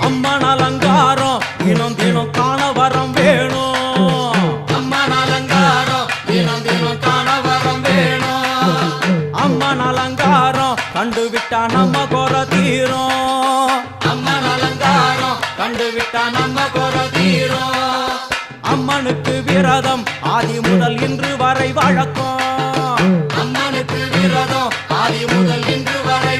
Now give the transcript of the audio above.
அம்மன் அலங்காரம் தினம் தினம் காண வரம் வேணும். அம்மன் அலங்காரம் தினம் தினம் காண வரம் வேணும். அம்மன் அலங்காரம் கண்டுவிட்டா நம்ம குறை தீரும். அம்மன் அலங்காரம் கண்டுவிட்டா நம்ம குறை தீரும். அம்மனுக்கு விரதம் ஆதி முதல் இன்று வரை வழக்கம். அம்மனுக்கு விரதம் ஆதி முதல் இன்று வரை